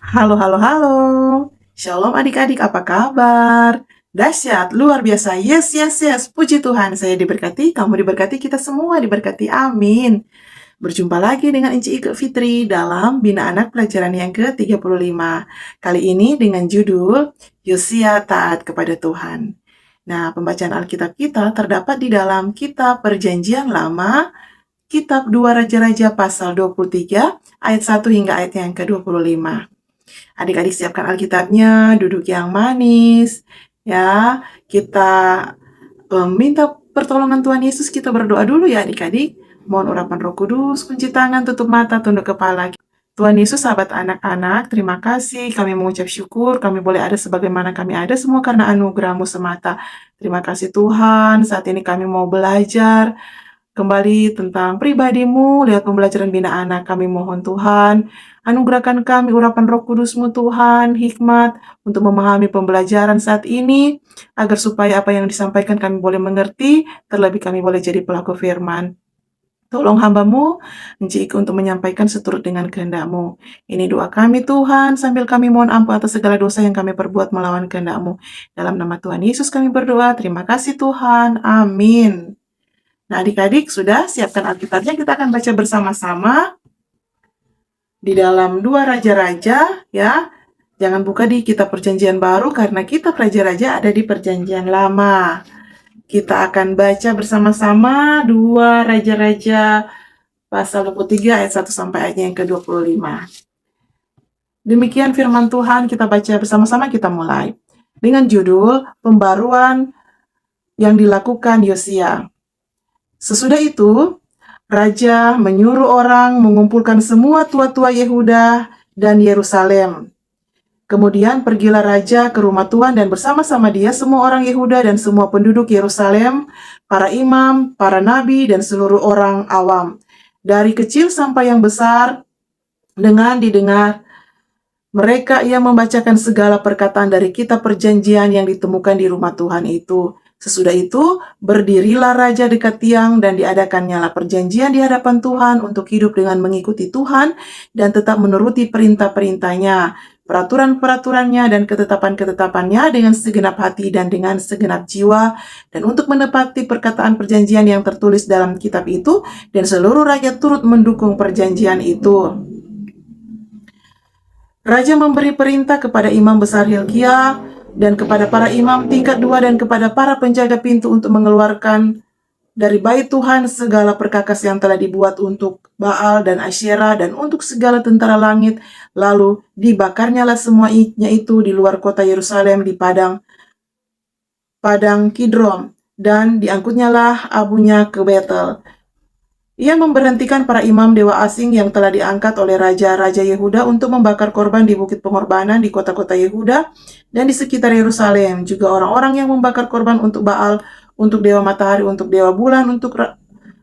Halo, halo, halo. Shalom adik-adik, apa kabar? Dahsyat, luar biasa. Yes, yes, yes. Puji Tuhan, saya diberkati, kamu diberkati, kita semua diberkati. Amin. Berjumpa lagi dengan Inci Ike Fitri dalam Bina Anak pelajaran yang ke-35. Kali ini dengan judul Yosia Taat kepada Tuhan. Nah, pembacaan Alkitab kita terdapat di dalam Kitab Perjanjian Lama, Kitab 2 Raja-Raja pasal 23, ayat 1 hingga ayat yang ke-25. Adik-adik siapkan Alkitabnya, duduk yang manis, ya. Kita minta pertolongan Tuhan Yesus, kita berdoa dulu ya adik-adik. Mohon urapan Roh Kudus, kunci tangan, tutup mata, tunduk kepala. Tuhan Yesus, sahabat anak-anak, terima kasih. Kami mengucap syukur, kami boleh ada sebagaimana kami ada semua karena anugerah-Mu semata. Terima kasih Tuhan, saat ini kami mau belajar kembali tentang pribadi-Mu lewat pembelajaran Bina Anak. Kami mohon Tuhan, anugerahkan kami urapan Roh Kudus-Mu Tuhan, hikmat untuk memahami pembelajaran saat ini, agar supaya apa yang disampaikan kami boleh mengerti, terlebih kami boleh jadi pelaku firman. Tolong hamba-Mu, Enci Ike untuk menyampaikan seturut dengan kehendak-Mu. Ini doa kami Tuhan, sambil kami mohon ampun atas segala dosa yang kami perbuat melawan kehendak-Mu. Dalam nama Tuhan Yesus kami berdoa, terima kasih Tuhan, amin. Nah, adik-adik sudah siapkan Alkitabnya, kita akan baca bersama-sama di dalam 2 Raja-Raja ya. Jangan buka di Kitab Perjanjian Baru karena Kitab Raja-Raja ada di Perjanjian Lama. Kita akan baca bersama-sama 2 Raja-Raja pasal 23 ayat 1 sampai ayat yang ke-25. Demikian firman Tuhan, kita baca bersama-sama, kita mulai. Dengan judul Pembaruan yang dilakukan Yosia. Sesudah itu, Raja menyuruh orang mengumpulkan semua tua-tua Yehuda dan Yerusalem. Kemudian pergilah Raja ke rumah Tuhan dan bersama-sama dia semua orang Yehuda dan semua penduduk Yerusalem, para imam, para nabi, dan seluruh orang awam. Dari kecil sampai yang besar, dengan didengar mereka ia membacakan segala perkataan dari kitab perjanjian yang ditemukan di rumah Tuhan itu. Sesudah itu, berdirilah raja dekat tiang dan diadakannya perjanjian di hadapan Tuhan untuk hidup dengan mengikuti Tuhan dan tetap menuruti perintah-perintahnya, peraturan-peraturannya dan ketetapan-ketetapannya dengan segenap hati dan dengan segenap jiwa, dan untuk menepati perkataan perjanjian yang tertulis dalam kitab itu, dan seluruh rakyat turut mendukung perjanjian itu. Raja memberi perintah kepada imam besar Hilkiah dan kepada para imam tingkat 2 dan kepada para penjaga pintu untuk mengeluarkan dari bait Tuhan segala perkakas yang telah dibuat untuk Baal dan Asyera dan untuk segala tentara langit. Lalu dibakarnyalah semuanya itu di luar kota Yerusalem di padang Kidron, dan diangkutnyalah abunya ke Betel. Ia memberhentikan para imam dewa asing yang telah diangkat oleh raja-raja Yehuda untuk membakar korban di bukit pengorbanan di kota-kota Yehuda dan di sekitar Yerusalem. Juga orang-orang yang membakar korban untuk Baal, untuk dewa matahari, untuk dewa bulan, untuk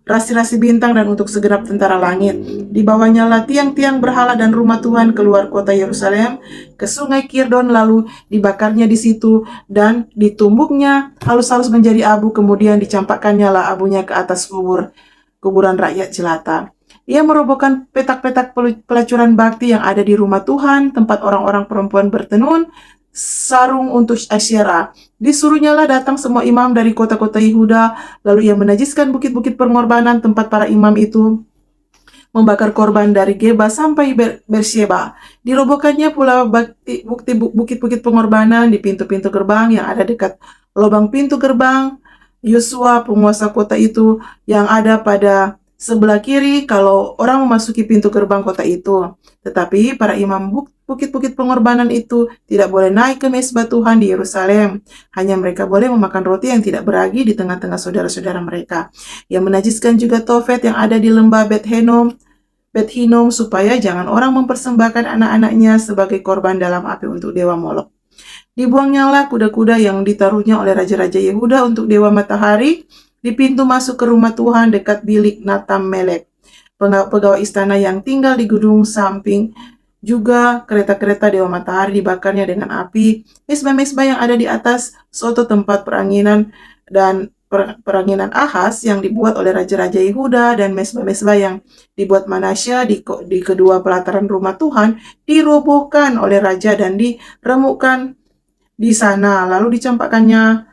rasi-rasi bintang, dan untuk segenap tentara langit. Dibawanyalah tiang-tiang berhala dan rumah Tuhan keluar kota Yerusalem ke sungai Kidron, lalu dibakarnya di situ dan ditumbuknya halus-halus menjadi abu, kemudian dicampakkannya abunya ke atas kuburan rakyat jelata. Ia merobohkan petak-petak pelacuran bakti yang ada di rumah Tuhan, tempat orang-orang perempuan bertenun, sarung untuk Asyera. Disuruhnyalah datang semua imam dari kota-kota Yehuda, lalu ia menajiskan bukit-bukit pengorbanan tempat para imam itu membakar korban dari Geba sampai Bersheba. Dirobohkannya pula bukit-bukit pengorbanan di pintu-pintu gerbang yang ada dekat lubang pintu gerbang Yosua, penguasa kota itu, yang ada pada sebelah kiri kalau orang memasuki pintu gerbang kota itu. Tetapi para imam bukit-bukit pengorbanan itu tidak boleh naik ke mezbah Tuhan di Yerusalem. Hanya mereka boleh memakan roti yang tidak beragi di tengah-tengah saudara-saudara mereka. Ia menajiskan juga Tofet yang ada di lembah Bet Hinnom, supaya jangan orang mempersembahkan anak-anaknya sebagai korban dalam api untuk dewa Molok. Dibuangnyalah kuda-kuda yang ditaruhnya oleh raja-raja Yehuda untuk dewa matahari di pintu masuk ke rumah Tuhan dekat bilik Natam Melek. Pegawai istana yang tinggal di gedung samping, juga kereta-kereta dewa matahari dibakarnya dengan api. Mezbah-mezbah yang ada di atas soto tempat peranginan dan peranginan Ahaz yang dibuat oleh raja-raja Yehuda dan mesbah-mesbah yang dibuat Manasya di kedua pelataran rumah Tuhan dirobohkan oleh raja dan diremukkan di sana, lalu dicampakkannya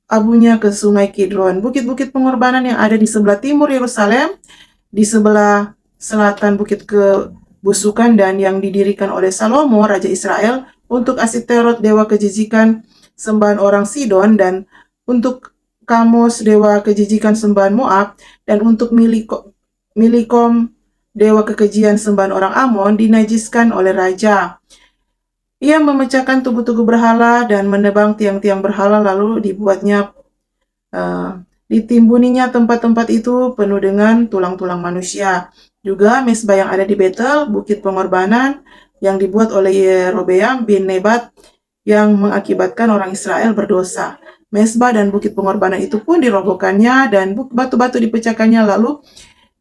abunya ke sungai Kidron. Bukit-bukit pengorbanan yang ada di sebelah timur Yerusalem, di sebelah selatan bukit kebusukan dan yang didirikan oleh Salomo, Raja Israel, untuk Asiterot, dewa kejijikan sembahan orang Sidon, dan untuk Kamos, dewa kejijikan sembahan Moab, dan untuk Milikom, dewa kekejian sembahan orang Amon, dinajiskan oleh raja. Ia memecahkan tugu-tugu berhala dan menebang tiang-tiang berhala, lalu ditimbuninya tempat-tempat itu penuh dengan tulang-tulang manusia. Juga mesbah yang ada di Betel, bukit pengorbanan yang dibuat oleh Yerobeam bin Nebat yang mengakibatkan orang Israel berdosa. Mesbah dan bukit pengorbanan itu pun dirobohkannya dan batu-batu dipecahkannya, lalu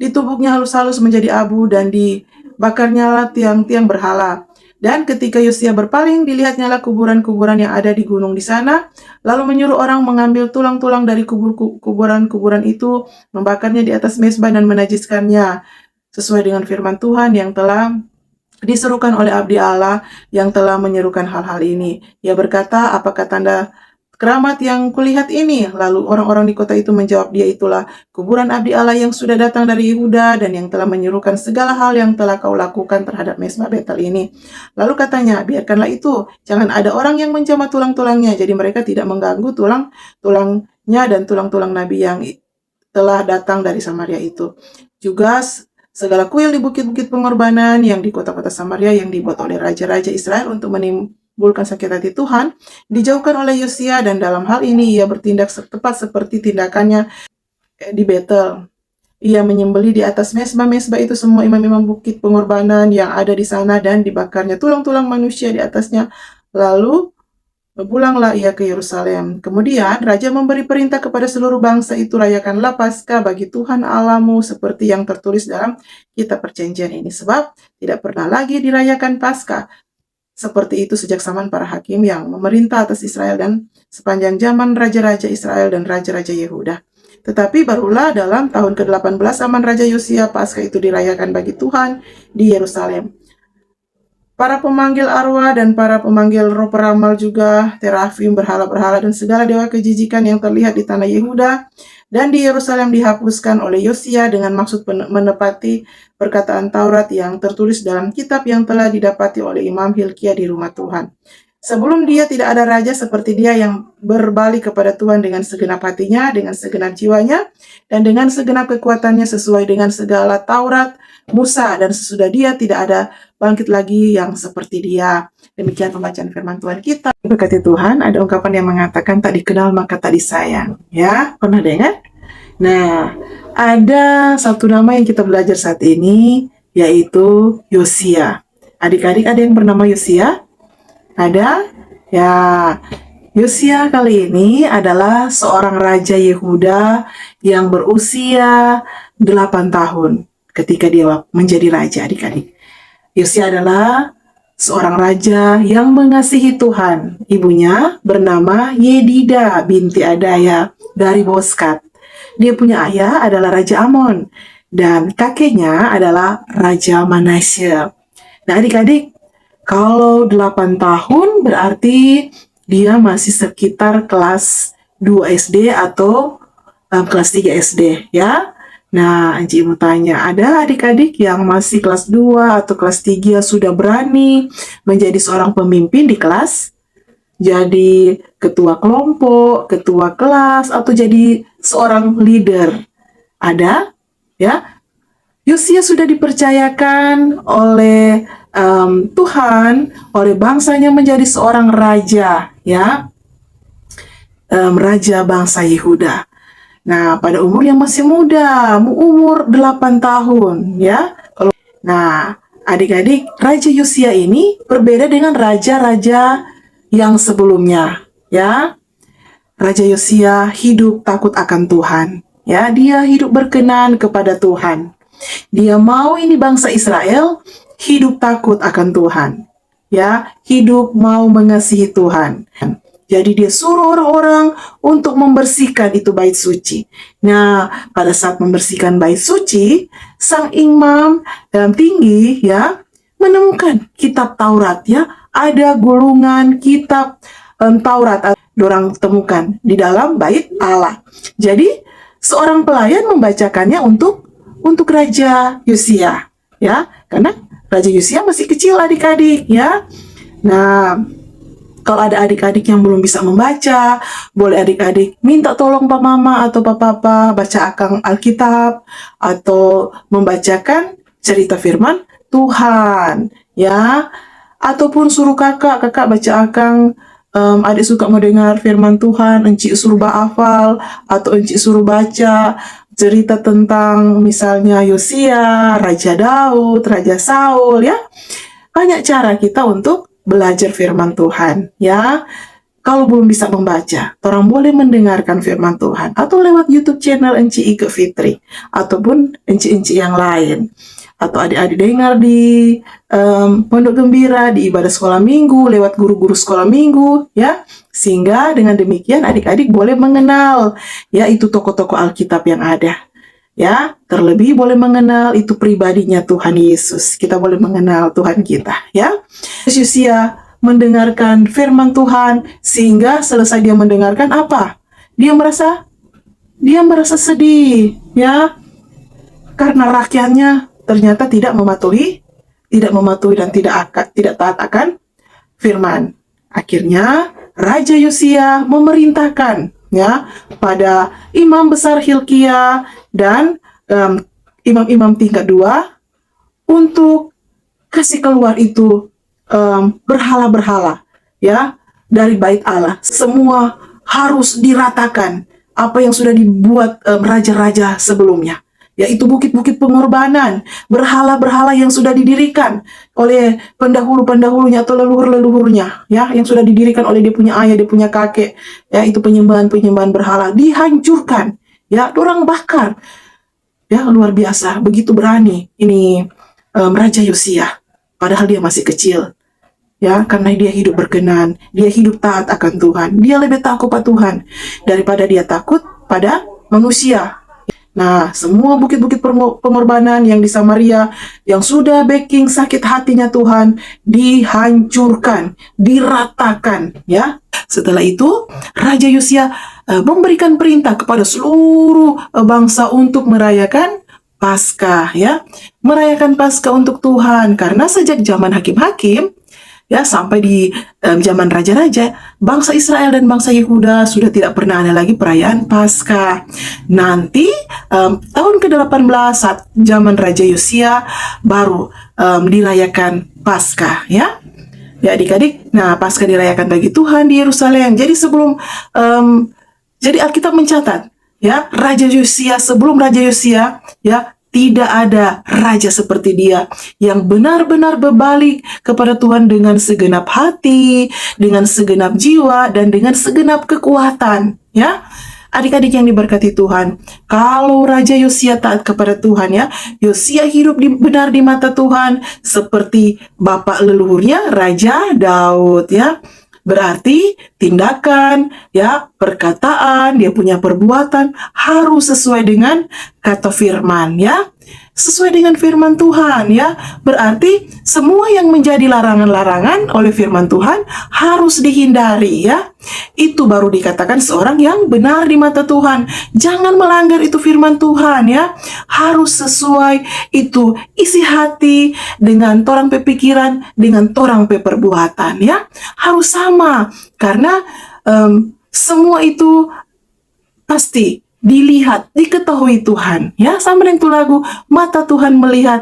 ditumbuknya halus-halus menjadi abu dan dibakarnya tiang-tiang berhala. Dan ketika Yosia berpaling, dilihatnyalah kuburan-kuburan yang ada di gunung di sana, lalu menyuruh orang mengambil tulang-tulang dari kuburan-kuburan itu, membakarnya di atas mesbah dan menajiskannya, sesuai dengan firman Tuhan yang telah diserukan oleh abdi Allah yang telah menyerukan hal-hal ini. Ia berkata, apakah tanda keramat yang kulihat ini? Lalu orang-orang di kota itu menjawab, dia itulah kuburan abdi Allah yang sudah datang dari Yehuda dan yang telah menyerukan segala hal yang telah kau lakukan terhadap mesbah Betel ini. Lalu katanya, biarkanlah itu, jangan ada orang yang menjamah tulang-tulangnya. Jadi mereka tidak mengganggu tulang-tulangnya dan tulang-tulang nabi yang telah datang dari Samaria itu. Juga segala kuil di bukit-bukit pengorbanan yang di kota-kota Samaria yang dibuat oleh raja-raja Israel untuk menimbulkan sakit hati Tuhan, dijauhkan oleh Yosia, dan dalam hal ini ia bertindak tepat seperti tindakannya di Betel. Ia menyembelih di atas mesbah-mesbah itu semua imam-imam bukit pengorbanan yang ada di sana dan dibakarnya tulang-tulang manusia di atasnya. Lalu pulanglah ia ke Yerusalem. Kemudian raja memberi perintah kepada seluruh bangsa itu, rayakanlah Paskah bagi Tuhan Allahmu seperti yang tertulis dalam kitab perjanjian ini, sebab tidak pernah lagi dirayakan Paskah seperti itu sejak zaman para hakim yang memerintah atas Israel dan sepanjang zaman raja-raja Israel dan raja-raja Yehuda. Tetapi barulah dalam tahun ke-18 zaman Raja Yosia, Paskah itu dirayakan bagi Tuhan di Yerusalem. Para pemanggil arwah dan para pemanggil roh peramal juga, terafim, berhala-berhala, dan segala dewa kejijikan yang terlihat di tanah Yehuda dan di Yerusalem dihapuskan oleh Yosia dengan maksud menepati perkataan Taurat yang tertulis dalam kitab yang telah didapati oleh Imam Hilkia di rumah Tuhan. Sebelum dia tidak ada raja seperti dia yang berbalik kepada Tuhan dengan segenap hatinya, dengan segenap jiwanya, dan dengan segenap kekuatannya sesuai dengan segala Taurat Musa, dan sesudah dia tidak ada bangkit lagi yang seperti dia. Demikian pembacaan firman Tuhan kita. Berkati Tuhan, ada ungkapan yang mengatakan tak dikenal maka tak disayang. Ya, pernah dengar? Nah, ada satu nama yang kita belajar saat ini, yaitu Yosia. Adik-adik ada yang bernama Yosia? Ada? Ya, Yosia kali ini adalah seorang raja Yehuda yang berusia 8 tahun ketika dia menjadi raja, adik-adik. Yosia adalah seorang raja yang mengasihi Tuhan. Ibunya bernama Yedida binti Adaya dari Boskat. Dia punya ayah adalah Raja Amon dan kakeknya adalah Raja Manasye. Nah, adik-adik, kalau 8 tahun berarti dia masih sekitar kelas 2 SD atau kelas 3 SD, ya. Nah, Anci mau tanya, ada adik-adik yang masih kelas 2 atau kelas 3 sudah berani menjadi seorang pemimpin di kelas? Jadi ketua kelompok, ketua kelas, atau jadi seorang leader? Ada? Ya. Yosia sudah dipercayakan oleh Tuhan, oleh bangsanya menjadi seorang raja, ya, raja bangsa Yehuda. Nah, pada umur yang masih muda, umur 8 tahun, ya. Nah, adik-adik, Raja Yosia ini berbeda dengan raja-raja yang sebelumnya, ya. Raja Yosia hidup takut akan Tuhan, ya. Dia hidup berkenan kepada Tuhan. Dia mau ini bangsa Israel hidup takut akan Tuhan, ya, hidup mau mengasihi Tuhan. Jadi dia suruh orang-orang untuk membersihkan itu bait suci. Nah, pada saat membersihkan bait suci, sang imam yang tinggi ya menemukan kitab Taurat ya, ada gulungan kitab Taurat dorang temukan di dalam bait Allah. Jadi seorang pelayan membacakannya untuk Raja Yosia ya, karena Raja Yosia masih kecil adik-adik ya. Nah, kalau ada adik-adik yang belum bisa membaca, boleh adik-adik minta tolong Pak Mama atau Pak Papa baca akang Alkitab atau membacakan cerita firman Tuhan, ya. Ataupun suruh kakak baca akang, adik suka mau dengar firman Tuhan, encik suruh hafal atau encik suruh baca cerita tentang misalnya Yosia, Raja Daud, Raja Saul, ya. Banyak cara kita untuk belajar firman Tuhan, ya. Kalau belum bisa membaca, orang boleh mendengarkan firman Tuhan atau lewat YouTube channel Encik Ike Fitri ataupun encik-encik yang lain, atau adik-adik dengar di Pondok Gembira di ibadah sekolah minggu lewat guru-guru sekolah minggu, ya. Sehingga dengan demikian adik-adik boleh mengenal ya itu tokoh-tokoh Alkitab yang ada. Ya, terlebih boleh mengenal itu pribadinya Tuhan Yesus. Kita boleh mengenal Tuhan kita, ya. Yosia mendengarkan firman Tuhan sehingga selesai dia mendengarkan apa? Dia merasa sedih, ya. Karena rakyatnya ternyata tidak mematuhi dan tidak taat akan firman. Akhirnya Raja Yosia memerintahkan ya pada imam besar Hilkia dan imam-imam tingkat 2 untuk kasih keluar itu berhala-berhala ya dari bait Allah. Semua harus diratakan apa yang sudah dibuat raja-raja sebelumnya, yaitu bukit-bukit pengorbanan, berhala-berhala yang sudah didirikan oleh pendahulu-pendahulunya atau leluhur-leluhurnya, ya, yang sudah didirikan oleh dia punya ayah, dia punya kakek, ya, itu penyembahan-penyembahan berhala dihancurkan, ya, dorang bakar, ya, luar biasa, begitu berani ini Raja Yosia, padahal dia masih kecil, ya, karena dia hidup berkenan, dia hidup taat akan Tuhan, dia lebih takut pada Tuhan daripada dia takut pada manusia. Nah, semua bukit-bukit pengorbanan yang di Samaria yang sudah backing sakit hatinya Tuhan dihancurkan, diratakan, ya. Setelah itu, Raja Yosia memberikan perintah kepada seluruh bangsa untuk merayakan Paskah, ya. Merayakan Paskah untuk Tuhan karena sejak zaman hakim-hakim ya sampai di zaman raja-raja, bangsa Israel dan bangsa Yehuda sudah tidak pernah ada lagi perayaan Paskah. Nanti tahun ke-18 saat zaman Raja Yosia baru dirayakan Paskah, ya. Ya adik-adik, nah Paskah dirayakan bagi Tuhan di Yerusalem. Jadi jadi Alkitab mencatat, ya, sebelum Raja Yosia, ya, tidak ada raja seperti dia yang benar-benar berbalik kepada Tuhan dengan segenap hati, dengan segenap jiwa, dan dengan segenap kekuatan. Ya, adik-adik yang diberkati Tuhan, kalau Raja Yosia taat kepada Tuhan, ya, Yosia hidup benar di mata Tuhan seperti bapak leluhurnya Raja Daud, ya. Berarti tindakan, ya, perkataan, dia punya perbuatan harus sesuai dengan kata firman, ya. Sesuai dengan firman Tuhan, ya. Berarti semua yang menjadi larangan-larangan oleh firman Tuhan harus dihindari, ya. Itu baru dikatakan seorang yang benar di mata Tuhan. Jangan melanggar itu firman Tuhan, ya. Harus sesuai itu isi hati dengan torang pepikiran, dengan torang peperbuatan, ya. Harus sama karena semua itu pasti dilihat, diketahui Tuhan, ya. Sama dengan itu lagu, mata Tuhan melihat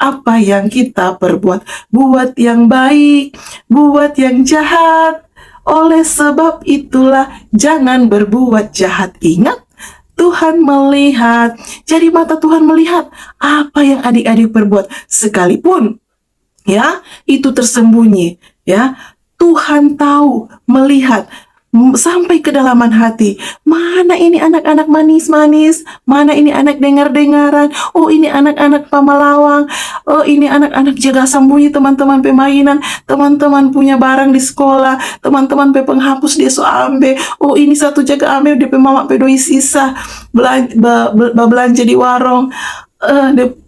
apa yang kita perbuat, buat yang baik, buat yang jahat. Oleh sebab itulah jangan berbuat jahat. Ingat, Tuhan melihat. Jadi mata Tuhan melihat apa yang adik-adik perbuat, sekalipun, ya, itu tersembunyi, ya. Tuhan tahu, melihat, sampai kedalaman hati. Mana ini anak-anak manis-manis, mana ini anak dengar-dengaran, oh ini anak-anak pamalawang, oh ini anak-anak jaga sembunyi teman-teman pemainan, teman-teman punya barang di sekolah, teman-teman pe penghapus dia so ambe, oh ini satu jaga ambe dia pe mama pe doi sisa belanja di warung,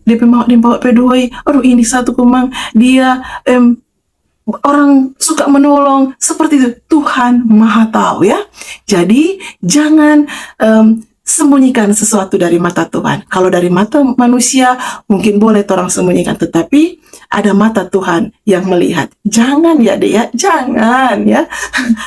dia pe mama dia bawa pe doi, aduh ini satu kumang dia orang suka menolong, seperti itu. Tuhan Maha tahu ya. Jadi jangan sembunyikan sesuatu dari mata Tuhan. Kalau dari mata manusia mungkin boleh orang sembunyikan, tetapi ada mata Tuhan yang melihat. Jangan ya Dek ya, jangan ya.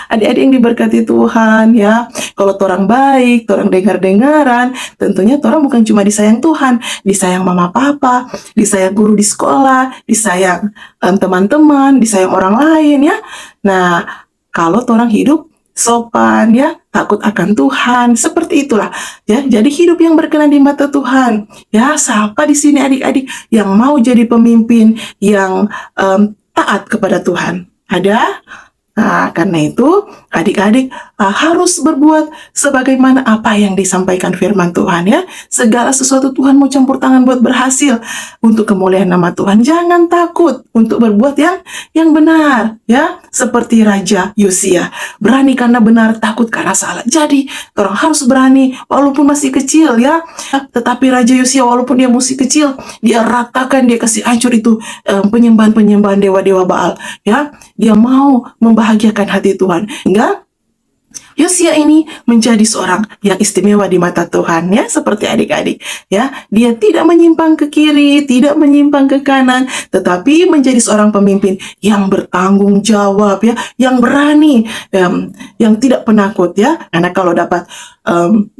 Adik-adik yang diberkati Tuhan ya. Kalau orang baik, orang dengar-dengaran, tentunya orang bukan cuma disayang Tuhan, disayang mama papa, disayang guru di sekolah, disayang teman-teman, disayang orang lain ya. Nah, kalau orang hidup sopan ya, takut akan Tuhan, seperti itulah ya. Jadi hidup yang berkenan di mata Tuhan ya. Siapa di sini adik-adik yang mau jadi pemimpin yang taat kepada Tuhan? Ada? Nah, karena itu adik-adik harus berbuat sebagaimana apa yang disampaikan firman Tuhan ya. Segala sesuatu Tuhan mau campur tangan buat berhasil untuk kemuliaan nama Tuhan. Jangan takut untuk berbuat yang benar ya. Seperti Raja Yosia, berani karena benar, takut karena salah. Jadi orang harus berani walaupun masih kecil ya. Tetapi Raja Yosia walaupun dia masih kecil, dia ratakan, dia kasih hancur itu penyembahan-penyembahan dewa-dewa Baal ya. Dia mau membahagiakan hati Tuhan. Enggak? Yosia ini menjadi seorang yang istimewa di mata Tuhan ya, seperti adik-adik ya. Dia tidak menyimpang ke kiri, tidak menyimpang ke kanan, tetapi menjadi seorang pemimpin yang bertanggung jawab ya, yang berani, yang tidak penakut ya. Karena kalau dapat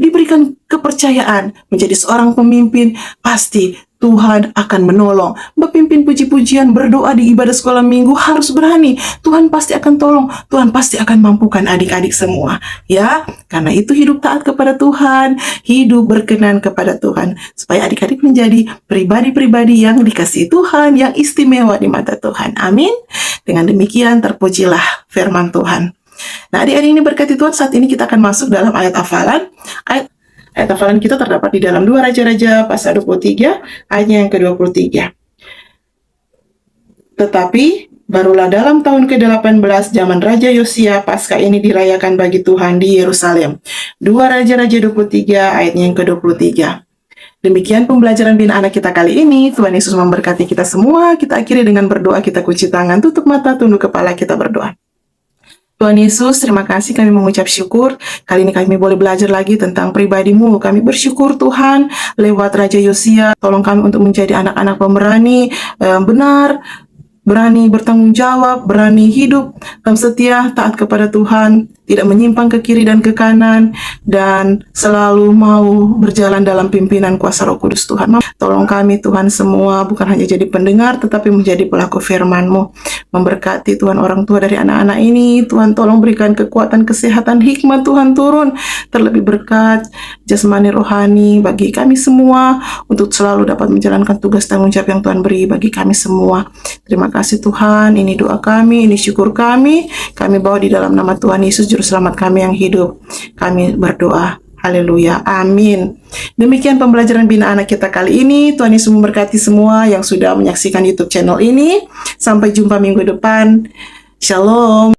diberikan kepercayaan menjadi seorang pemimpin, pasti Tuhan akan menolong. Berpimpin puji-pujian, berdoa di ibadah sekolah minggu harus berani. Tuhan pasti akan tolong. Tuhan pasti akan mampukan adik-adik semua. Ya, karena itu hidup taat kepada Tuhan, hidup berkenan kepada Tuhan. Supaya adik-adik menjadi pribadi-pribadi yang dikasihi Tuhan, yang istimewa di mata Tuhan. Amin. Dengan demikian terpujilah firman Tuhan. Nah, adik-adik ini berkati Tuhan, saat ini kita akan masuk dalam ayat hafalan. Ayat hafalan kita terdapat di dalam 2 Raja-Raja pasal 23 ayatnya yang ke-23. Tetapi barulah dalam tahun ke-18 zaman Raja Yosia Paskah ini dirayakan bagi Tuhan di Yerusalem. 2 Raja-Raja 23 ayatnya yang ke-23. Demikian pembelajaran bina anak kita kali ini. Tuhan Yesus memberkati kita semua. Kita akhiri dengan berdoa, kita kunci tangan, tutup mata, tunduk kepala, kita berdoa. Tuhan Yesus, terima kasih, kami mengucap syukur. Kali ini kami boleh belajar lagi tentang pribadi-Mu. Kami bersyukur Tuhan, lewat Raja Yosia, tolong kami untuk menjadi anak-anak pemberani, benar, berani bertanggung jawab, berani hidup setia, taat kepada Tuhan, tidak menyimpang ke kiri dan ke kanan, dan selalu mau berjalan dalam pimpinan kuasa Roh Kudus Tuhan. Tolong kami Tuhan semua, bukan hanya jadi pendengar, tetapi menjadi pelaku firman-Mu. Memberkati Tuhan orang tua dari anak-anak ini. Tuhan tolong berikan kekuatan, kesehatan, hikmat Tuhan turun. Terlebih berkat jasmani rohani bagi kami semua, untuk selalu dapat menjalankan tugas tanggung jawab yang Tuhan beri bagi kami semua. Terima kasih Tuhan, ini doa kami, ini syukur kami bawa di dalam nama Tuhan Yesus Juru Selamat kami yang hidup. Kami berdoa, haleluya, amin. Demikian pembelajaran bina anak kita kali ini. Tuhan Yesus memberkati semua yang sudah menyaksikan YouTube channel ini. Sampai jumpa minggu depan. Shalom.